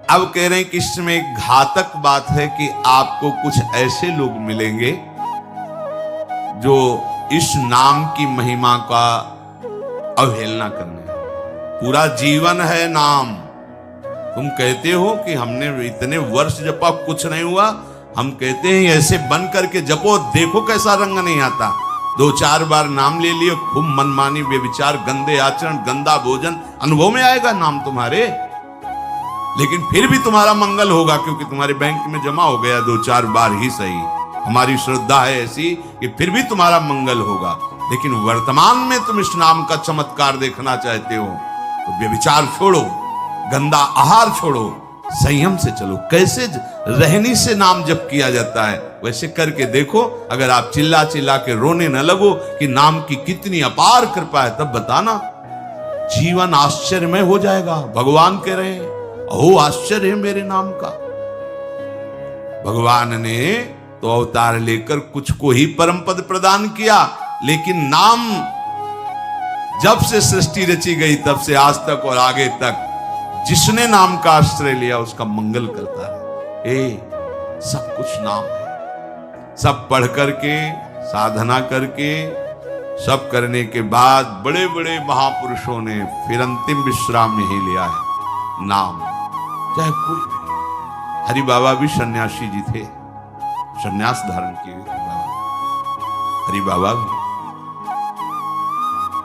अब कह रहे हैं कि इसमें एक घातक बात है कि आपको कुछ ऐसे लोग मिलेंगे जो इस नाम की महिमा का अवहेलना करने, पूरा जीवन है नाम। तुम कहते हो कि हमने इतने वर्ष जपा कुछ नहीं हुआ, हम कहते हैं ऐसे बन करके जपो, देखो कैसा रंग नहीं आता। 2-4 बार नाम ले लिए, खूब मनमानी व्यभिचार, गंदे आचरण, गंदा भोजन अनुभव में आएगा नाम तुम्हारे, लेकिन फिर भी तुम्हारा मंगल होगा क्योंकि तुम्हारे बैंक में जमा हो गया 2-4 बार ही सही। हमारी श्रद्धा है ऐसी कि फिर भी तुम्हारा मंगल होगा। लेकिन वर्तमान में तुम इस नाम का चमत्कार देखना चाहते हो तो व्यभिचार छोड़ो, गंदा आहार छोड़ो, संयम से चलो। कैसे रहनी से नाम जप किया जाता है वैसे करके देखो। अगर आप चिल्ला चिल्ला के रोने न लगो कि नाम की कितनी अपार कृपा है, तब बताना, जीवन आश्चर्यमय हो जाएगा। भगवान कह रहे हैं अहो आश्चर्य है मेरे नाम का। भगवान ने तो अवतार लेकर कुछ को ही परम पद प्रदान किया, लेकिन नाम जब से सृष्टि रची गई तब से आज तक और आगे तक जिसने नाम का आश्रय लिया उसका मंगल करता है। सब कुछ नाम है। सब पढ़ करके, साधना करके, सब करने के बाद बड़े बड़े महापुरुषों ने फिर अंतिम विश्राम यही लिया है, नाम। चाहे कोई भी, हरि बाबा भी सन्यासी जी थे, सन्यास धारण किए बाबा, हरि बाबा भी।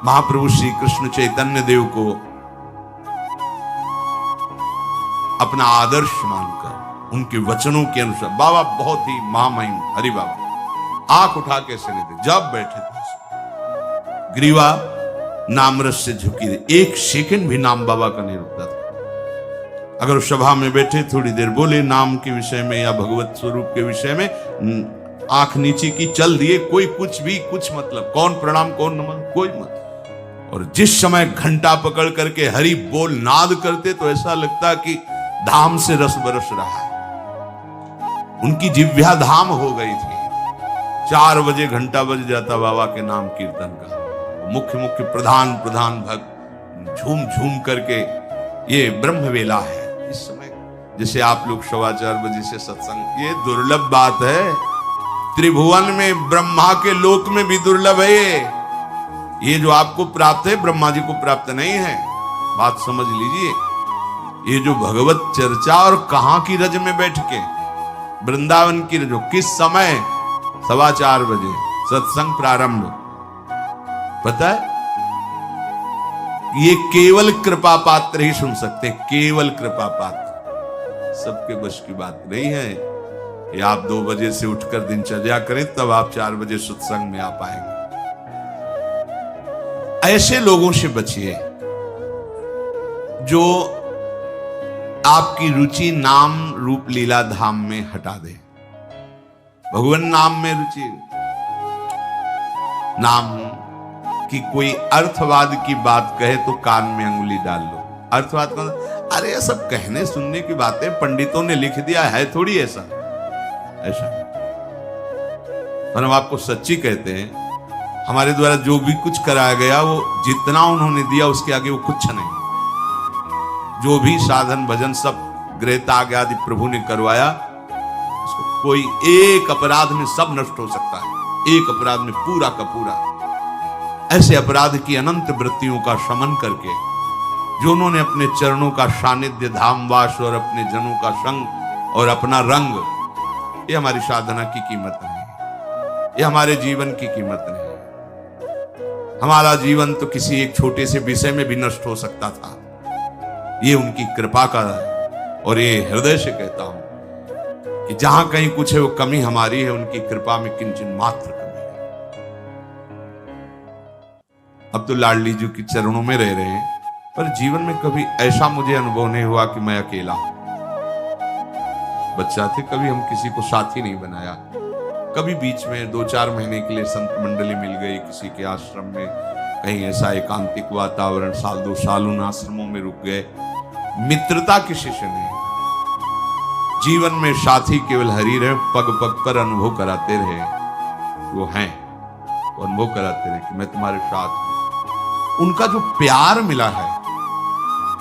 महाप्रभु श्री कृष्ण चैतन्य देव को अपना आदर्श मानकर उनके वचनों के अनुसार बाबा बहुत ही महामहिम हरि बाबा आंख उठा के से लेते, जब बैठे थे ग्रीवा नामरस से झुकी रही, एक सेकंड भी नाम बाबा का नहीं रुकता था। अगर सभा में बैठे थोड़ी देर बोले नाम के विषय में या भगवत स्वरूप के विषय में, आंख नीचे की चल दिए, कोई कुछ भी कुछ मतलब, कौन प्रणाम कौन नमन कोई मत। और जिस समय घंटा पकड़ करके हरि बोल नाद करते तो ऐसा लगता कि धाम से रस बरस रहा है। उनकी जिह्वा धाम हो गई थी। 4 बजे घंटा बज जाता बाबा के नाम कीर्तन का। मुख्य मुख्य प्रधान भक्त झूम झूम करके, ये ब्रह्म वेला है इस समय। जैसे आप लोग 4:15 बजे से सत्संग, ये दुर्लभ बात है। त्रिभुवन में ब्रह्मा के लोक में भी दुर्लभ है ये जो आपको प्राप्त है, ब्रह्मा जी को प्राप्त नहीं है। बात समझ लीजिए। ये जो भगवत चर्चा, और कहां की रज में बैठ के, वृंदावन की रज, किस समय 4:15 बजे सत्संग प्रारंभ, पता है ये केवल कृपा पात्र ही सुन सकते हैं, केवल कृपा पात्र। सबके बस की बात नहीं है। ये आप 2 बजे से उठकर दिनचर्या करें तब आप 4 बजे सत्संग में आ पाएंगे। ऐसे लोगों से बचिए जो आपकी रुचि नाम रूप लीला धाम में हटा दे। भगवान नाम में रुचि, नाम की कोई अर्थवाद की बात कहे तो कान में अंगुली डाल लो। अर्थवाद का अरे ये सब कहने सुनने की बातें पंडितों ने लिख दिया है, थोड़ी ऐसा ऐसा। और हम आपको सच्ची कहते हैं, हमारे द्वारा जो भी कुछ कराया गया वो जितना उन्होंने दिया उसके आगे वो कुछ नहीं। जो भी साधन भजन सब गृह त्याग आदि प्रभु ने करवाया, उसको कोई एक अपराध में सब नष्ट हो सकता है, एक अपराध में पूरा का पूरा। ऐसे अपराध की अनंत वृत्तियों का शमन करके जो उन्होंने अपने चरणों का सानिध्य, धामवास और अपने जनों का संग और अपना रंग, ये हमारी साधना की कीमत नहीं, ये हमारे जीवन की कीमत नहीं। हमारा जीवन तो किसी एक छोटे से विषय में भी नष्ट हो सकता था, ये उनकी कृपा का है। और ये हृदय से कहता हूं कि जहां कहीं कुछ है वो कमी हमारी है, उनकी कृपा में किंचित मात्र कमी है। अब तो लाडली जी के चरणों में रह रहे हैं, पर जीवन में कभी ऐसा मुझे अनुभव नहीं हुआ कि मैं अकेला हूं। बच्चा थे, कभी हम किसी को साथी नहीं बनाया। कभी बीच में 2-4 महीने के लिए संत मंडली मिल गई किसी के आश्रम में, कहीं ऐसा एकांतिक वातावरण, 1-2 साल उन आश्रमों में रुक गए। मित्रता किसी से नहीं। जीवन में साथी केवल हरि रहे, पग पग पर अनुभव कराते रहे, वो हैं, वो अनुभव कराते रहे कि मैं तुम्हारे साथ हूं। उनका जो प्यार मिला है,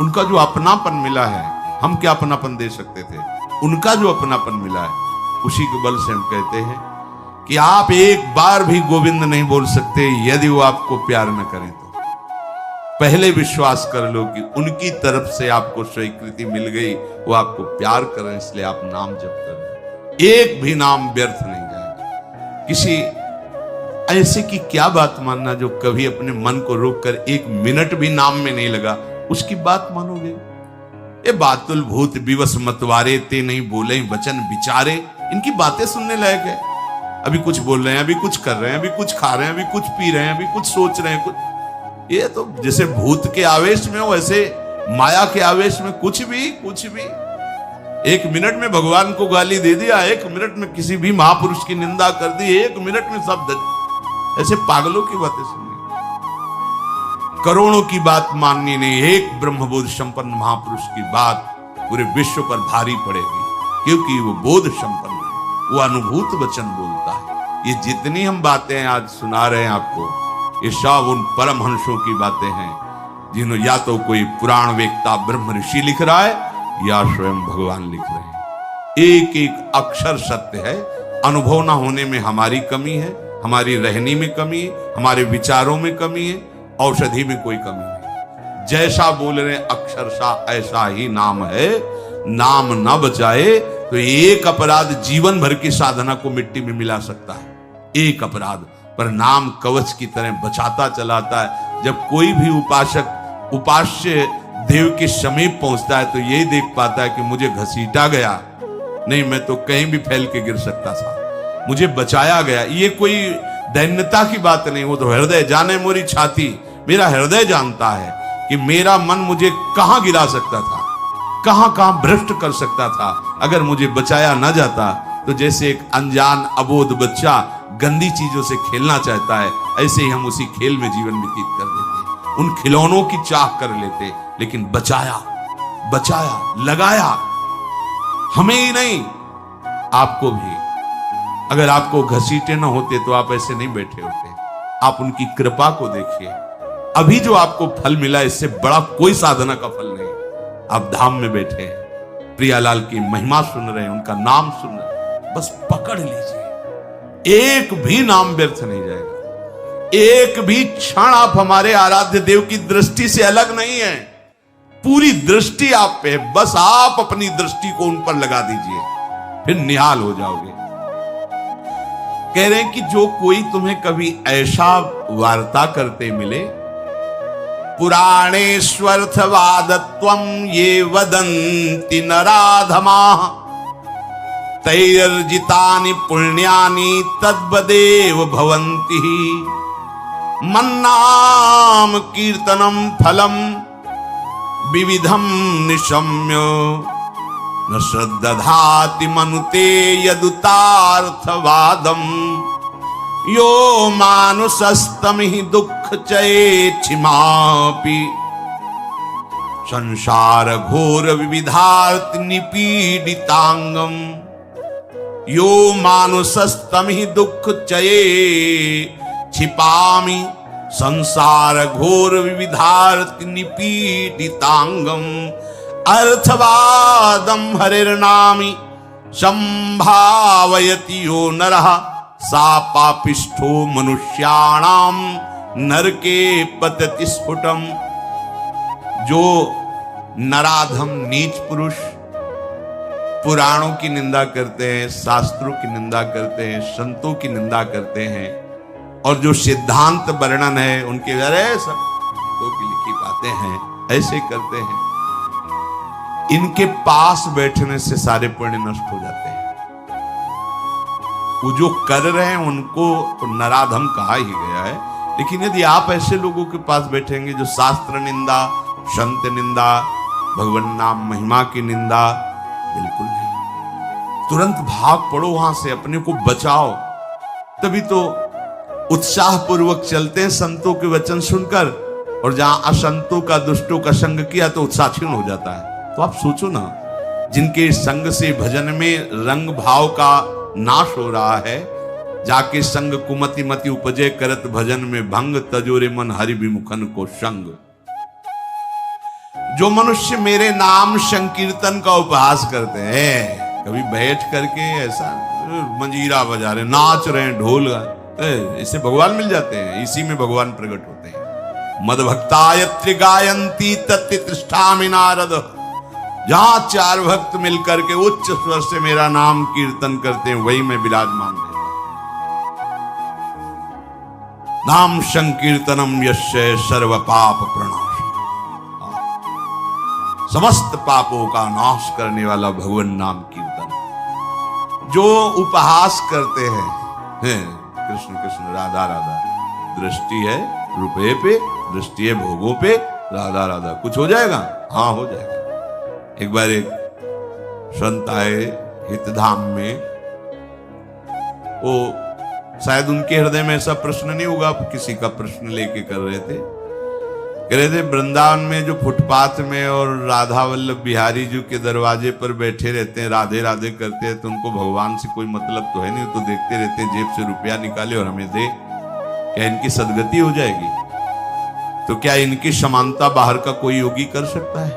उनका जो अपनापन मिला है, हम क्या अपनापन दे सकते थे? उनका जो अपनापन मिला है उसी के बल से हम कहते हैं कि आप एक बार भी गोविंद नहीं बोल सकते यदि वो आपको प्यार न करें तो। पहले विश्वास कर लो कि उनकी तरफ से आपको स्वीकृति मिल गई, वो आपको प्यार करें, इसलिए आप नाम जप करें। एक भी नाम व्यर्थ नहीं जाएगा। किसी ऐसे की क्या बात मानना जो कभी अपने मन को रोककर एक मिनट भी नाम में नहीं लगा, उसकी बात मानोगे? ये बातुल भूत विवश मतवारे ते नहीं बोले वचन विचारे, इनकी बातें सुनने लायक है। अभी कुछ बोल रहे हैं, अभी कुछ कर रहे हैं, अभी कुछ खा रहे हैं, अभी कुछ पी रहे हैं, अभी कुछ सोच रहे हैं, कुछ ये तो जैसे भूत के आवेश में हो वैसे माया के आवेश में कुछ भी। एक मिनट में भगवान को गाली दे दिया, एक मिनट में किसी भी महापुरुष की निंदा कर दी, एक मिनट में सब ऐसे पागलों की बातें सुननी, करोड़ों की बात माननी नहीं, एक ब्रह्मबोध संपन्न महापुरुष की बात पूरे विश्व पर भारी पड़ेगी, क्योंकि वो बोध संपन्न है, वो अनुभूत वचन बोलता है। ये जितनी हम बातें आज सुना रहे हैं आपको, ये सब उन परमहंसों की बातें हैं जिन्हों या तो कोई पुराण वेत्ता ब्रह्म ऋषि लिख रहा है या स्वयं भगवान लिख रहे हैं। एक एक अक्षर सत्य है। अनुभव ना होने में हमारी कमी है, हमारी रहनी में कमी है, हमारे विचारों में कमी है, औषधि में कोई कमी नहीं। जैसा बोल रहे अक्षरशः ऐसा ही नाम है। नाम न बचाए तो एक अपराध जीवन भर की साधना को मिट्टी में मिला सकता है। एक अपराध पर नाम कवच की तरह बचाता चलाता है। जब कोई भी उपासक उपास्य देव के समीप पहुंचता है तो यही देख पाता है कि मुझे घसीटा गया नहीं, मैं तो कहीं भी फैल के गिर सकता था, मुझे बचाया गया। ये कोई दैन्यता की बात नहीं, वो तो हृदय जाने मोरी छाती, मेरा हृदय जानता है कि मेरा मन मुझे कहां गिरा सकता था, कहां भ्रष्ट कर सकता था। अगर मुझे बचाया ना जाता तो जैसे एक अनजान अबोध बच्चा गंदी चीजों से खेलना चाहता है, ऐसे ही हम उसी खेल में जीवन व्यतीत कर देते, उन खिलौनों की चाह कर लेते। लेकिन बचाया लगाया हमें ही नहीं, आपको भी। अगर आपको घसीटे ना होते तो आप ऐसे नहीं बैठे होते। आप उनकी कृपा को देखिए। अभी जो आपको फल मिला, इससे बड़ा कोई साधना का फल नहीं। आप धाम में बैठे हैं, प्रियालाल की महिमा सुन रहे हैं, उनका नाम सुन रहे हैं, बस पकड़ लीजिए। एक भी नाम व्यर्थ नहीं जाएगा। एक भी क्षण आप हमारे आराध्य देव की दृष्टि से अलग नहीं है। पूरी दृष्टि आप पे है, बस आप अपनी दृष्टि को उन पर लगा दीजिए, फिर निहाल हो जाओगे। कह रहे हैं कि जो कोई तुम्हें कभी ऐसा वार्ता करते मिले, पुराणेष्वर्थवादत्वं ये वदन्ति नराधमाः तैर्जितानि पुण्यानि तद्वदेव भवन्ति। मन्नाम कीर्तनम फलम विविधम निशम्य न श्रद्धाति मनुते यदुतार्थवादम। यो मानुषस्तमिहि दुःख चेक्षिमापि संसार घोर विविधार्थ निपीडितांगम। यो मानुषस्तमिहि दुःख चये छिपामि संसार घोर विविधार्थ निपीडितांगम। अर्थवादम हरिर्नामि संभावयति यो नरः सा पापिष्ठो मनुष्याणाम नरके पतति स्फुटम। जो नराधम नीच पुरुष पुराणों की निंदा करते हैं, शास्त्रों की निंदा करते हैं, संतों की निंदा करते हैं, और जो सिद्धांत वर्णन है उनके अरे सब संतों की लिखी बातें हैं, ऐसे करते हैं, इनके पास बैठने से सारे पुण्य नष्ट हो जाते हैं। वो जो कर रहे हैं उनको तो नराधम कहा ही गया है। लेकिन यदि आप ऐसे लोगों के पास बैठेंगे जो शास्त्र निंदा, संत निंदा, भगवान नाम महिमा की निंदा, बिल्कुल नहीं। तुरंत भाग पड़ो वहां से, अपने को बचाओ। तभी तो उत्साह पूर्वक चलते हैं संतों के वचन सुनकर, और जहां असंतों का, दुष्टों का संग किया तो उत्साह क्षीण हो जाता है। तो आप सोचो ना, जिनके संग से भजन में रंग भाव का नाश हो रहा है, जाके संग कुमति मति उपजय करत भजन में भंग, तजोरे मन हरि विमुखन को संग। जो मनुष्य मेरे नाम संकीर्तन का उपहास करते हैं, कभी बैठ करके ऐसा मंजीरा बजा रहे, नाच रहे हैं, ढोल इससे भगवान मिल जाते हैं, इसी में भगवान प्रकट होते हैं। मदभक्तायत्रि गायंती तत्तिष्ठामि नारद, जहां चार भक्त मिलकर के उच्च स्वर से मेरा नाम कीर्तन करते हैं, वही मैं विराजमान रहता। नाम संकीर्तनम यस्य सर्व पाप प्रणाश, समस्त पापों का नाश करने वाला भगवान नाम कीर्तन। जो उपहास करते हैं कृष्ण कृष्ण राधा राधा, दृष्टि है रुपए पे, दृष्टि है भोगों पे, राधा राधा, कुछ हो जाएगा? हाँ हो जाएगा। एक बार एक संत आए हितधाम में, वो शायद उनके हृदय में ऐसा प्रश्न नहीं होगा, किसी का प्रश्न लेके कर रहे थे। कह रहे थे वृंदावन में जो फुटपाथ में और राधा वल्लभ बिहारी जी के दरवाजे पर बैठे रहते हैं, राधे राधे करते हैं, तो उनको भगवान से कोई मतलब तो है नहीं, तो देखते रहते हैं, जेब से रुपया निकाले और हमें दे, क्या इनकी सदगति हो जाएगी? तो क्या इनकी समानता बाहर का कोई योगी कर सकता है?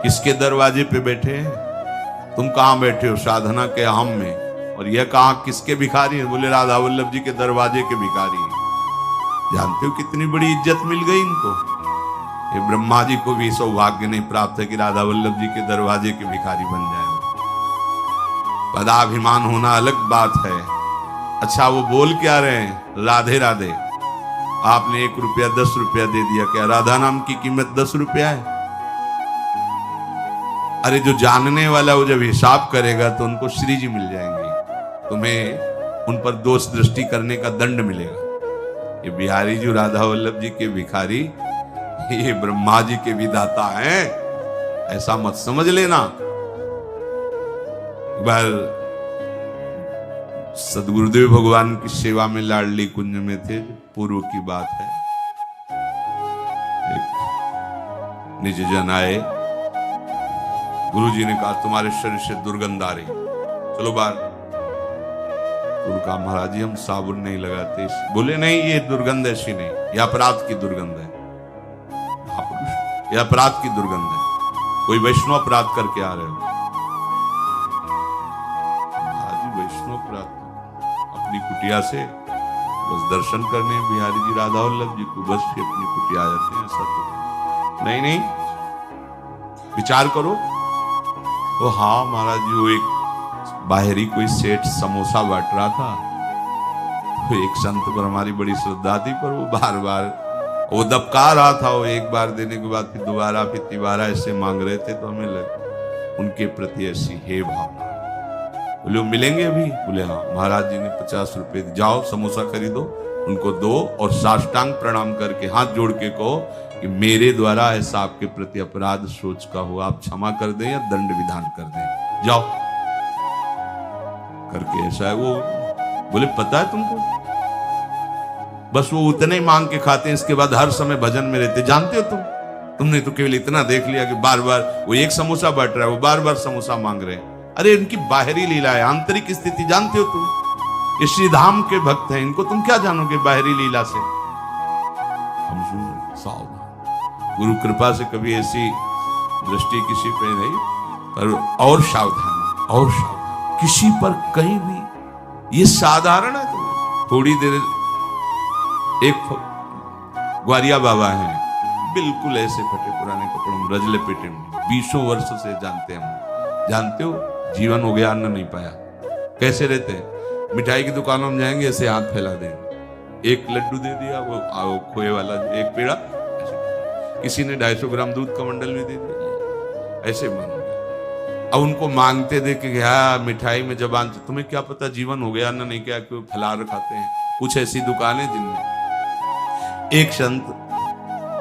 किसके दरवाजे पे बैठे हैं? तुम कहां बैठे हो? साधना के हम में। और यह कहां किसके भिखारी हैं? बोले राधा वल्लभ जी के दरवाजे के भिखारी हैं। जानते हो कितनी बड़ी इज्जत मिल गई इनको? ये ब्रह्मा जी को भी सौभाग्य नहीं प्राप्त है कि राधा वल्लभ जी के दरवाजे के भिखारी बन जाए। पदाभिमान होना अलग बात है। अच्छा वो बोल क्या रहे हैं? राधे राधे। आपने 1 रुपया 10 रुपया दे दिया, क्या राधा नाम की कीमत 10 रुपया है? अरे जो जानने वाला वो जब हिसाब करेगा तो उनको श्री जी मिल जाएंगे, तुम्हें उन पर दोष दृष्टि करने का दंड मिलेगा। ये बिहारी जी राधा वल्लभ जी के भिखारी, ये ब्रह्मा जी के विधाता हैं, ऐसा मत समझ लेना। एक बार सदगुरुदेव भगवान की सेवा में लाडली कुंज में थे, पूर्व की बात है। एक निज जन आए, गुरुजी ने कहा तुम्हारे शरीर से दुर्गंध आ रही, चलो बाहर। उनका महाराज जी हम साबुन नहीं लगाते। बोले नहीं ये दुर्गंध ऐसी नहीं, यह अपराध की दुर्गंध है, यह अपराध की दुर्गंध है, कोई वैष्णव अपराध करके आ रहे हो। महाराज जी वैष्णव अपराध अपनी कुटिया से बस दर्शन करने बिहारी जी राधा वल्लभ जी को बस अपनी कुटिया आ जाते हैं, ऐसा तो नहीं। नहीं विचार करो। तो हाँ महाराज जी वो एक बाहरी कोई सेठ समोसा बांट रहा था, तो एक संत पर हमारी बड़ी श्रद्धा थी, पर वो बार बार वो दबका रहा था। वो एक बार देने के बाद फिर दोबारा फिर तिबारा ऐसे मांग रहे थे, तो हमें लगा उनके प्रति ऐसी हे भावना। बोले मिलेंगे अभी? बोले हाँ। महाराज जी ने 50 रुपए, जाओ समोसा खरीदो, उनको दो और साष्टांग प्रणाम करके हाथ जोड़ के कहो कि मेरे द्वारा ऐसा आपके प्रति अपराध सोच का हुआ, आप क्षमा कर दें या दंड विधान कर दें, जाओ करके। ऐसा है वो। बोले पता है तुमको? बस वो उतने ही मांग के खाते हैं, इसके बाद हर समय भजन में रहते। जानते हो तुमने तो केवल इतना देख लिया कि बार बार वो एक समोसा बांट रहा है, वो बार बार समोसा मांग रहे हैं। अरे इनकी बाहरी लीला है, आंतरिक स्थिति जानते हो तुम? ये श्री धाम के भक्त हैं, इनको तुम क्या जानोगे बाहरी लीला से? हम सावधान। गुरु कृपा से कभी ऐसी दृष्टि किसी पे नहीं, पर और सावधान, और सावधान किसी पर कहीं भी। ये साधारण है। थोड़ी देर एक ग्वारिया बाबा हैं, बिल्कुल ऐसे फटे पुराने कपड़ों में, रज लपेटे में, 20 वर्ष से जानते हैं हम। जानते हो जीवन हो गया, अन्न नहीं पाया। कैसे रहते हैं? मिठाई की दुकानों में जाएंगे, ऐसे हाथ फैला देंगे, एक लड्डू दे दिया, वो खोए वाला एक पेड़ा, किसी ने 250 ग्राम दूध का मंडल भी दे दिया, ऐसे मांगेंगे। अब उनको मांगते देखे गया मिठाई में जबान से, तुम्हें क्या पता जीवन हो गया, अन्न नहीं क्या, क्यों फलार खाते हैं। कुछ ऐसी दुकानें जिनमें एक संत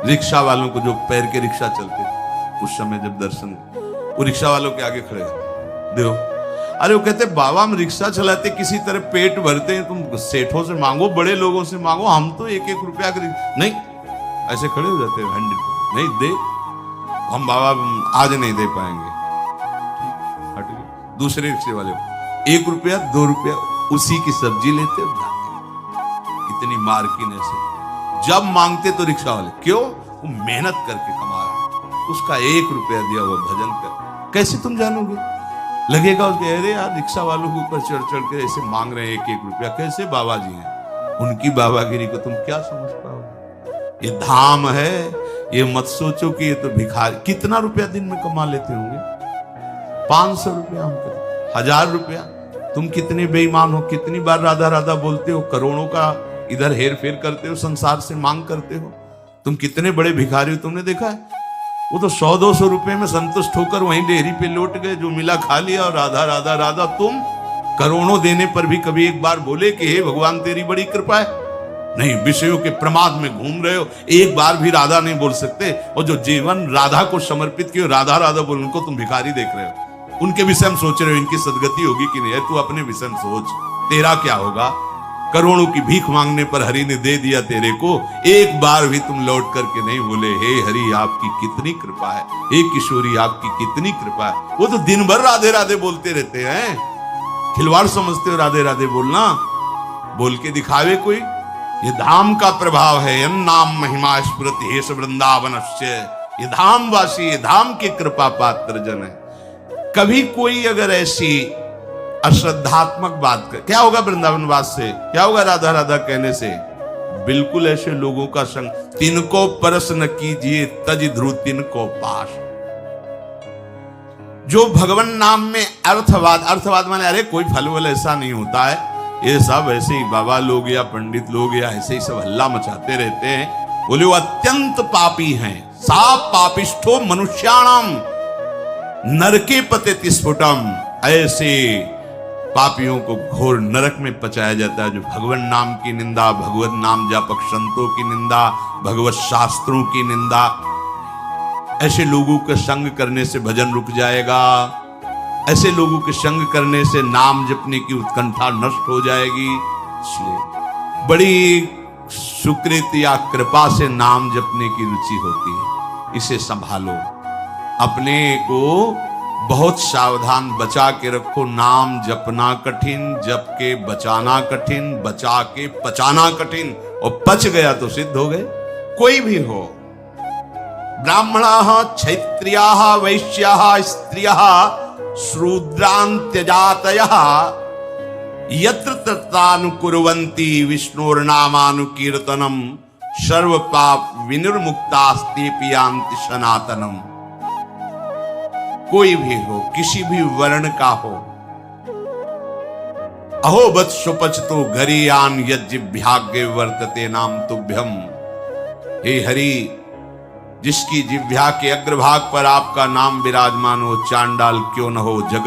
रिक्शा वालों को, जो पैर के रिक्शा चलते थे उस समय, जब दर्शन, वो रिक्शा वालों के आगे खड़े देखो। अरे वो कहते बाबा हम रिक्शा चलाते किसी तरह पेट भरते हैं, तुम सेठों से मांगो, बड़े लोगों से मांगो, हम तो 1-1 रुपया नहीं। ऐसे खड़े हो जाते हैं, 100 नहीं दे, हम बाबा आज नहीं दे पाएंगे। हट गए। दूसरे रिक्शे वाले 1 रुपया 2 रुपया उसी की सब्जी लेते जाते। इतनी मार्किन ऐसे जब मांगते तो रिक्शा वाले, क्यों? वो मेहनत करके कमा रहा है, उसका 1 रुपया दिया हुआ भजन कर। कैसे तुम जानोगे? लगेगा उसके, अरे यार रिक्शा वालों के ऊपर चढ़ चढ़ के ऐसे मांग रहे हैं 1-1 रुपया, कैसे बाबा जी हैं? उनकी बाबागिरी को तुम क्या समझ पाओगे? ये धाम है, ये मत सोचो कि ये तो भिखारी। कितना रुपया दिन में कमा लेते होंगे? 500 रुपया, हम करें 1000 रुपया। तुम कितने बेईमान हो, कितनी बार राधा राधा बोलते हो, करोड़ों का इधर हेर फेर करते हो, संसार से मांग करते हो। तुम कितने बड़े भिखारी हो, तुमने देखा है? वो तो 100-200 रुपए में संतुष्ट होकर वहीं डेहरी पे लौट गए, जो मिला खा लिया और राधा राधा राधा। तुम करोड़ों देने पर भी कभी एक बार बोले कि हे भगवान तेरी बड़ी कृपा है? नहीं, विषयों के प्रमाद में घूम रहे हो, एक बार भी राधा नहीं बोल सकते। और जो जीवन राधा को समर्पित किए, राधा राधा बोल, उनको तुम भिखारी देख रहे हो। उनके विषय में सोच रहे हो इनकी सदगति होगी कि नहीं है। तू अपने विषय में सोच, तेरा क्या होगा? करोड़ों की भीख मांगने पर हरि ने दे दिया तेरे को, एक बार भी तुम लौट करके नहीं बोले हे हरि आपकी कितनी कृपा है, हे किशोरी आपकी कितनी कृपा है। वो तो दिन भर राधे राधे बोलते रहते हैं। खिलवाड़ समझते हो राधे राधे बोलना? बोल के दिखावे कोई? ये धाम का प्रभाव है। यम नाम महिमा स्मृति हेश वृंदावनस्य। ये धाम वासी, ये धाम के कृपा पात्र जन है। कभी कोई अगर ऐसी अश्रद्धात्मक बात कर, क्या होगा वृंदावनवास से? क्या होगा राधा राधा कहने से? बिल्कुल ऐसे लोगों का संग। तिनको परस न कीजिए तज ध्रुव तिनको पास। जो भगवान नाम में अर्थवाद, अर्थवाद माने अरे कोई फल वल ऐसा नहीं होता है, ये सब ऐसे ही बाबा लोग या पंडित लोग या ऐसे ही सब हल्ला मचाते रहते हैं। बोले वो अत्यंत पापी हैं। सा पापिष्ठो मनुष्याणाम नरके पतित स्फुटम। ऐसे पापियों को घोर नरक में पचाया जाता है जो भगवान नाम की निंदा, भगवत नाम जापक संतों की निंदा, भगवत शास्त्रों की निंदा। ऐसे लोगों के संग करने से भजन रुक जाएगा। ऐसे लोगों के संग करने से नाम जपने की उत्कंठा नष्ट हो जाएगी। इसलिए बड़ी सुकृत या कृपा से नाम जपने की रुचि होती है। इसे संभालो, अपने को बहुत सावधान बचा के रखो। नाम जपना कठिन, जप के बचाना कठिन, बचा के पचाना कठिन। और पच गया तो सिद्ध हो गए। कोई भी हो, ब्राह्मणाः क्षत्रियाः वैश्याः स्त्रियः शूद्रान्त्यजातयः यत्र तत्रानुकुर्वन्ति विष्णोर्नामानुकीर्तनम् सर्व पाप विनिर्मुक्तास्तेऽपि यान्ति सनातनम्। कोई भी हो, किसी भी वर्ण का हो। अहो वत्सुपच तो गरीयान यज्जिभ्याग्य वर्तते नाम तुभ्यम। हे हरि, जिसकी जिह्वा के अग्रभाग पर आपका नाम विराजमान हो, चांडाल क्यों न हो, जगत